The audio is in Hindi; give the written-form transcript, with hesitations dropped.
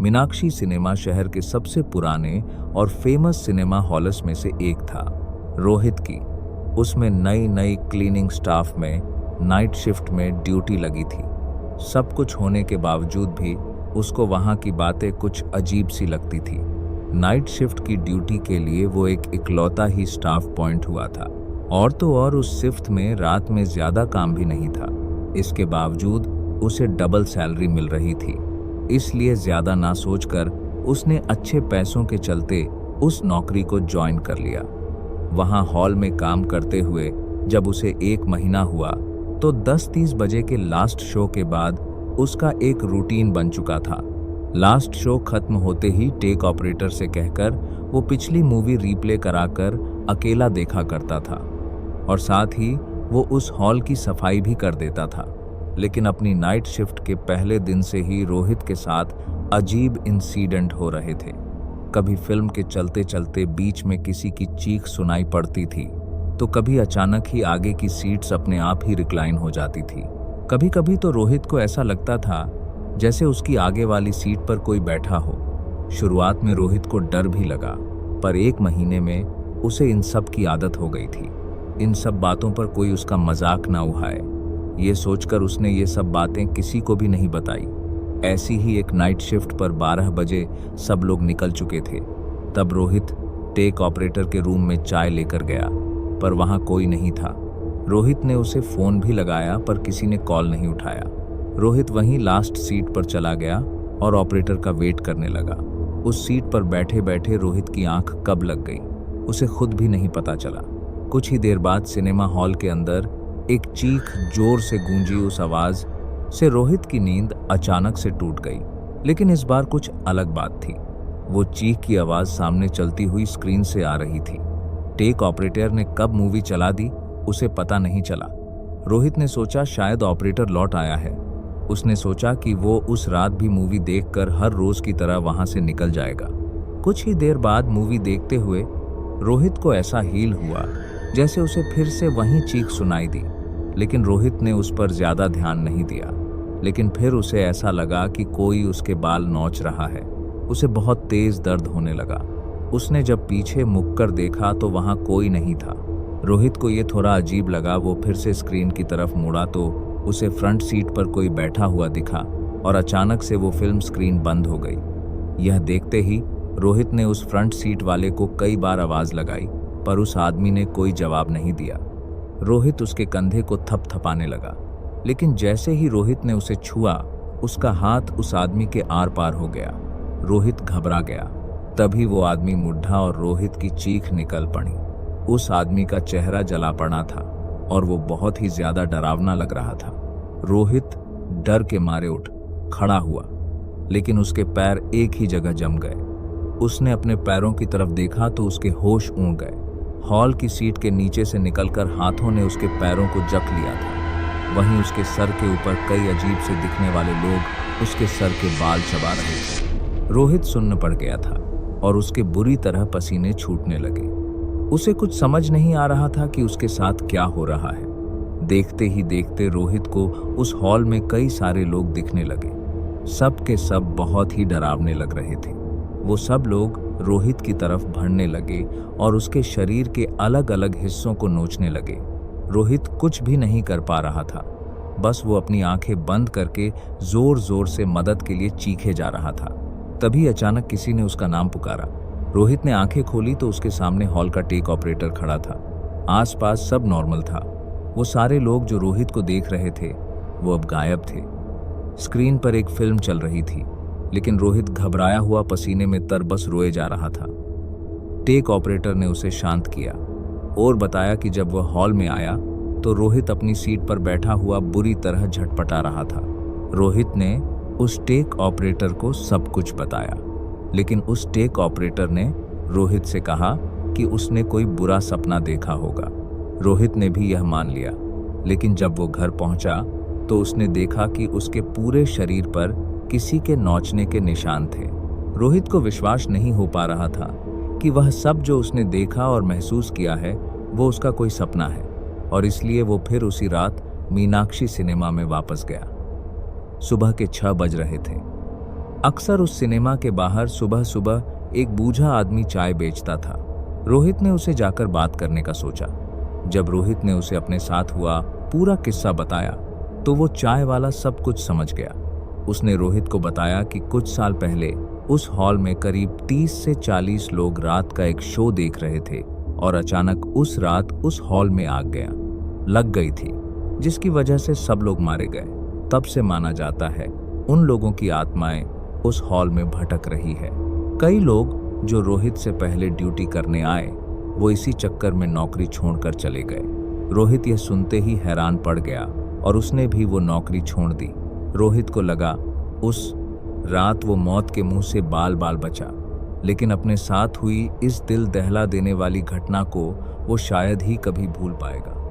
मीनाक्षी सिनेमा शहर के सबसे पुराने और फेमस सिनेमा हॉल्स में से एक था। रोहित की उसमें नई नई क्लीनिंग स्टाफ में नाइट शिफ्ट में ड्यूटी लगी थी। सब कुछ होने के बावजूद भी उसको वहाँ की बातें कुछ अजीब सी लगती थी। नाइट शिफ्ट की ड्यूटी के लिए वो एक इकलौता ही स्टाफ पॉइंट हुआ था, और तो और उस शिफ्ट में रात में ज़्यादा काम भी नहीं था। इसके बावजूद उसे डबल सैलरी मिल रही थी, इसलिए ज़्यादा ना सोचकर उसने अच्छे पैसों के चलते उस नौकरी को ज्वाइन कर लिया। वहाँ हॉल में काम करते हुए जब उसे 1 महीना हुआ तो 10:30 बजे के लास्ट शो के बाद उसका एक रूटीन बन चुका था। लास्ट शो खत्म होते ही टेक ऑपरेटर से कहकर वो पिछली मूवी रीप्ले कराकर अकेला देखा करता था, और साथ ही वो उस हॉल की सफाई भी कर देता था। लेकिन अपनी नाइट शिफ्ट के पहले दिन से ही रोहित के साथ अजीब इंसिडेंट हो रहे थे। कभी फिल्म के चलते चलते बीच में किसी की चीख सुनाई पड़ती थी, तो कभी अचानक ही आगे की सीट्स अपने आप ही रिक्लाइन हो जाती थी। कभी कभी तो रोहित को ऐसा लगता था जैसे उसकी आगे वाली सीट पर कोई बैठा हो। शुरुआत में रोहित को डर भी लगा, पर 1 महीने में उसे इन सब की आदत हो गई थी। इन सब बातों पर कोई उसका मजाक ना उड़ाए, ये सोचकर उसने ये सब बातें किसी को भी नहीं बताई। ऐसी ही एक नाइट शिफ्ट पर 12 बजे सब लोग निकल चुके थे। तब रोहित टेक ऑपरेटर के रूम में चाय लेकर गया, पर वहाँ कोई नहीं था। रोहित ने उसे फ़ोन भी लगाया, पर किसी ने कॉल नहीं उठाया। रोहित वहीं लास्ट सीट पर चला गया और ऑपरेटर का वेट करने लगा। उस सीट पर बैठे बैठे रोहित की आंख कब लग गई उसे खुद भी नहीं पता चला। कुछ ही देर बाद सिनेमा हॉल के अंदर एक चीख जोर से गूंजी। उस आवाज़ से रोहित की नींद अचानक से टूट गई। लेकिन इस बार कुछ अलग बात थी। वो चीख की आवाज़ सामने चलती हुई स्क्रीन से आ रही थी। टेक ऑपरेटर ने कब मूवी चला दी उसे पता नहीं चला। रोहित ने सोचा शायद ऑपरेटर लौट आया है। उसने सोचा कि वो उस रात भी मूवी देखकर हर रोज की तरह वहां से निकल जाएगा। कुछ ही देर बाद मूवी देखते हुए रोहित को ऐसा हील हुआ जैसे उसे फिर से वही चीख सुनाई दी। लेकिन रोहित ने उस पर ज्यादा ध्यान नहीं दिया। लेकिन फिर उसे ऐसा लगा कि कोई उसके बाल नोच रहा है। उसे बहुत तेज दर्द होने लगा। उसने जब पीछे मुड़कर देखा तो वहां कोई नहीं था। रोहित को ये थोड़ा अजीब लगा। वो फिर से स्क्रीन की तरफ मुड़ा तो उसे फ्रंट सीट पर कोई बैठा हुआ दिखा, और अचानक से वो फिल्म स्क्रीन बंद हो गई। यह देखते ही रोहित ने उस फ्रंट सीट वाले को कई बार आवाज़ लगाई, पर उस आदमी ने कोई जवाब नहीं दिया। रोहित उसके कंधे को थपथपाने लगा, लेकिन जैसे ही रोहित ने उसे छुआ उसका हाथ उस आदमी के आर पार हो गया। रोहित घबरा गया। तभी वो आदमी मुड़ा और रोहित की चीख निकल पड़ी। उस आदमी का चेहरा जला पड़ा था और वो बहुत ही ज्यादा डरावना लग रहा था। रोहित डर के मारे उठ खड़ा हुआ, लेकिन उसके पैर एक ही जगह जम गए। उसने अपने पैरों की तरफ देखा तो उसके होश उड़ गए। हॉल की सीट के नीचे से निकलकर हाथों ने उसके पैरों को जक लिया था। वहीं उसके सर के ऊपर कई अजीब से दिखने वाले लोग उसके सर के बाल चबा रहे थे। रोहित सुन्न पड़ गया था और उसके बुरी तरह पसीने छूटने लगे। उसे कुछ समझ नहीं आ रहा था कि उसके साथ क्या हो रहा है। देखते ही देखते रोहित को उस हॉल में कई सारे लोग दिखने लगे। सब के सब बहुत ही डरावने लग रहे थे। वो सब लोग रोहित की तरफ बढ़ने लगे और उसके शरीर के अलग अलग हिस्सों को नोचने लगे। रोहित कुछ भी नहीं कर पा रहा था, बस वो अपनी आंखें बंद करके जोर जोर से मदद के लिए चीखे जा रहा था। तभी अचानक किसी ने उसका नाम पुकारा। रोहित ने आंखें खोली तो उसके सामने हॉल का टेक ऑपरेटर खड़ा था। आसपास सब नॉर्मल था। वो सारे लोग जो रोहित को देख रहे थे वो अब गायब थे। स्क्रीन पर एक फिल्म चल रही थी, लेकिन रोहित घबराया हुआ पसीने में तरबस रोए जा रहा था। टेक ऑपरेटर ने उसे शांत किया और बताया कि जब वह हॉल में आया तो रोहित अपनी सीट पर बैठा हुआ बुरी तरह झटपटा रहा था। रोहित ने उस टेक ऑपरेटर को सब कुछ बताया, लेकिन उस टेक ऑपरेटर ने रोहित से कहा कि उसने कोई बुरा सपना देखा होगा। रोहित ने भी यह मान लिया, लेकिन जब वो घर पहुंचा तो उसने देखा कि उसके पूरे शरीर पर किसी के नोचने के निशान थे। रोहित को विश्वास नहीं हो पा रहा था कि वह सब जो उसने देखा और महसूस किया है वो उसका कोई सपना है, और इसलिए वो फिर उसी रात मीनाक्षी सिनेमा में वापस गया। सुबह के 6 बज रहे थे। अक्सर उस सिनेमा के बाहर सुबह सुबह एक बूढ़ा आदमी चाय बेचता था। रोहित ने उसे जाकर बात करने का सोचा। जब रोहित ने उसे अपने साथ हुआ पूरा किस्सा बताया तो वो चाय वाला सब कुछ समझ गया। उसने रोहित को बताया कि कुछ साल पहले उस हॉल में करीब 30 से 40 लोग रात का एक शो देख रहे थे और अचानक उस रात उस हॉल में आग लग गई थी, जिसकी वजह से सब लोग मारे गए। तब से माना जाता है उन लोगों की आत्माएं उस हॉल में भटक रही है। कई लोग जो रोहित से पहले ड्यूटी करने आए वो इसी चक्कर में नौकरी छोड़कर चले गए। रोहित यह सुनते ही हैरान पड़ गया और उसने भी वो नौकरी छोड़ दी। रोहित को लगा उस रात वो मौत के मुंह से बाल बाल बचा, लेकिन अपने साथ हुई इस दिल दहला देने वाली घटना को वो शायद ही कभी भूल पाएगा।